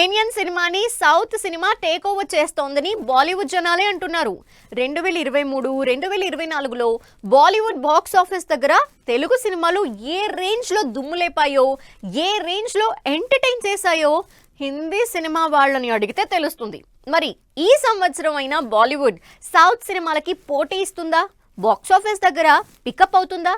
Indian సినిమాని south cinema take over చేస్తోందని బాలీవుడ్ జనాలే అంటున్నారు. 2023, 2024లో బాలీవుడ్ బాక్స్ ఆఫీస్ దగ్గర తెలుగు సినిమాలు ఏ రేంజ్ లో దుమ్ములేపాయో, ఏ రేంజ్ లో ఎంటర్టైన్ చేశాయో హిందీ సినిమా వాళ్ళని అడిగితే తెలుస్తుంది. మరి ఈ సంవత్సరం అయినా బాలీవుడ్ సౌత్ సినిమాలకి పోటీ ఇస్తుందా? బాక్స్ ఆఫీస్ దగ్గర పికప్ అవుతుందా?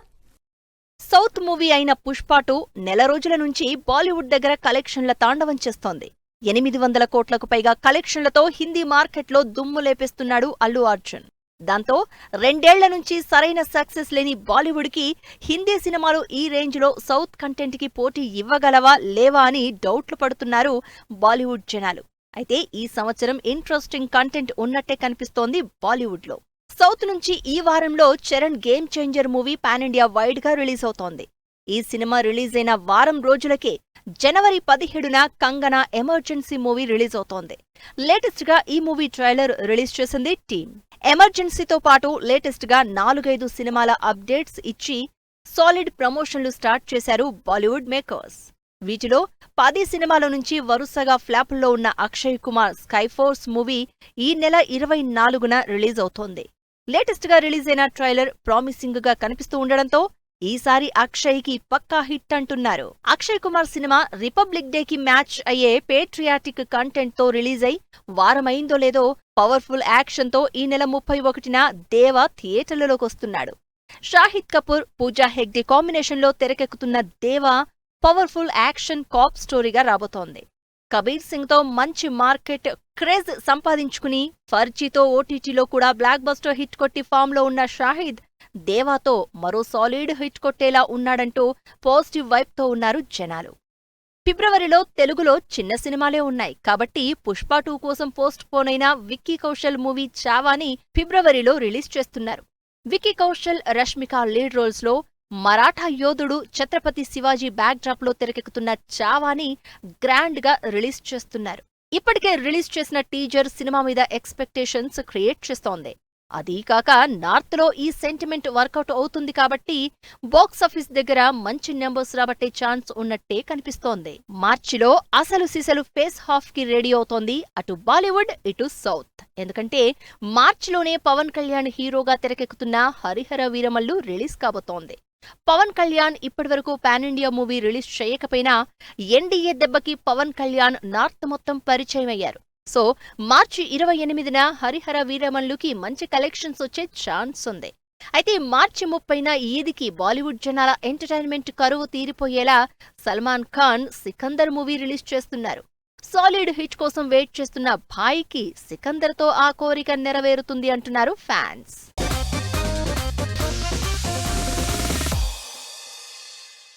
సౌత్ మూవీ అయిన పుష్ప 2 నెల రోజుల నుంచి బాలీవుడ్ దగ్గర కలెక్షన్ల తాండవం చేస్తోంది. 800 కోట్లకు పైగా కలెక్షన్లతో హిందీ మార్కెట్లో దుమ్ము లేపేస్తున్నాడు అల్లు అర్జున్. దాంతో 2 ఏళ్ల నుంచి సరైన సక్సెస్ లేని బాలీవుడ్కి హిందీ సినిమాలు ఈ రేంజ్లో సౌత్ కంటెంట్కి పోటీ ఇవ్వగలవా లేవా అని డౌట్లు పడుతున్నారు బాలీవుడ్ జనాలు. అయితే ఈ సంవత్సరం ఇంట్రెస్టింగ్ కంటెంట్ ఉన్నట్టే కనిపిస్తోంది బాలీవుడ్లో. సౌత్ నుంచి ఈ వారంలో Charan game changer movie pan India wide గా రిలీజ్ అవుతోంది. ఈ సినిమా రిలీజ్ అయిన వారం రోజులకే జనవరి 17న కంగనా ఎమర్జెన్సీ మూవీ రిలీజ్ అవుతోంది. లేటెస్ట్ గా ఈ మూవీ ట్రైలర్ రిలీజ్ చేసింది టీమ్. ఎమర్జెన్సీతో పాటు లేటెస్ట్ గా 4-5 సినిమాల అప్డేట్స్ ఇచ్చి సాలిడ్ ప్రమోషన్లు స్టార్ట్ చేశారు బాలీవుడ్ మేకర్స్. వీటిలో 10 సినిమాల నుంచి వరుసగా ఫ్లాపుల్లో ఉన్న అక్షయ్ కుమార్ స్కైఫోర్స్ మూవీ ఈ నెల 24న రిలీజ్ అవుతోంది. లేటెస్ట్ గా రిలీజ్ అయిన ట్రైలర్ ప్రామిసింగ్ గా కనిపిస్తూ ఉండడంతో ఈసారి అక్షయ్ కి పక్కా హిట్ అంటున్నారు. Akshay Kumar cinema republic day కి మ్యాచ్ అయ్యే పేట్రియాటిక్ కంటెంట్ తో రిలీజ్ అయి వారమైందో లేదో పవర్ఫుల్ యాక్షన్ తో ఈ నెల 31న దేవా థియేటర్లలోకొస్తున్నాడు. షాహిద్ కపూర్, పూజా హెగ్డే కాంబినేషన్ లో తెరకెక్కుతున్న దేవా పవర్ఫుల్ యాక్షన్ కాప్ స్టోరీగా రాబోతోంది. కబీర్ సింగ్ తో మంచి మార్కెట్ క్రేజ్ సంపాదించుకుని ఫర్జీతో ఓటీటీలో కూడా బ్లాక్ బస్టర్ హిట్ కొట్టి ఫామ్ లో ఉన్న షాహిద్ దేవాతో మరో సాలిడ్ హిట్ కొట్టేలా ఉన్నాడంటూ పాజిటివ్ వైబ్ తో ఉన్నారు జనాలు. ఫిబ్రవరిలో తెలుగులో చిన్న సినిమాలే ఉన్నాయి కాబట్టి పుష్ప 2 కోసం పోస్ట్ పోన్ అయిన విక్కీ కౌశల్ మూవీ చావాని ఫిబ్రవరిలో రిలీజ్ చేస్తున్నారు. విక్కీ కౌశల్, రష్మిక లీడ్ రోల్స్ లో మరాఠా యోధుడు ఛత్రపతి శివాజీ బ్యాక్ డ్రాప్ లో తెరకెక్కుతున్న చావాని గ్రాండ్ గా రిలీజ్ చేస్తున్నారు. ఇప్పటికే రిలీజ్ చేసిన టీజర్ సినిమా మీద ఎక్స్పెక్టేషన్స్ క్రియేట్ చేస్తోంది. అదీకాక నార్త్ లో ఈ సెంటిమెంట్ వర్కౌట్ అవుతుంది కాబట్టి బాక్సాఫీస్ దగ్గర మంచి నెంబర్స్ రాబట్టే ఛాన్స్ ఉన్నట్టే కనిపిస్తోంది. మార్చిలో అసలు సిసలు ఫేస్ హాఫ్ కి రెడీ అవుతోంది అటు బాలీవుడ్ ఇటు సౌత్. ఎందుకంటే మార్చిలోనే పవన్ కళ్యాణ్ హీరోగా తెరకెక్కుతున్న హరిహర వీరమల్లు రిలీజ్ కాబోతోంది. పవన్ కళ్యాణ్ ఇప్పటివరకు పాన్ ఇండియా మూవీ రిలీజ్ చేయకపోయినా ఎన్డీఏ దెబ్బకి పవన్ కళ్యాణ్ నార్త్ మొత్తం పరిచయం అయ్యారు. సో మార్చి 28న హరిహర వీరమల్లుకి మంచి కలెక్షన్స్ వచ్చే ఛాన్స్ ఉంది. అయితే మార్చి 30న ఈద్కి బాలీవుడ్ జనాల ఎంటర్టైన్మెంట్ కరువు తీరిపోయేలా సల్మాన్ ఖాన్ సికందర్ మూవీ రిలీజ్ చేస్తున్నారు. సాలిడ్ హిట్ కోసం వెయిట్ చేస్తున్న భాయ్కి సికందర్తో ఆ కోరిక నెరవేరుతుంది అంటున్నారు ఫ్యాన్స్.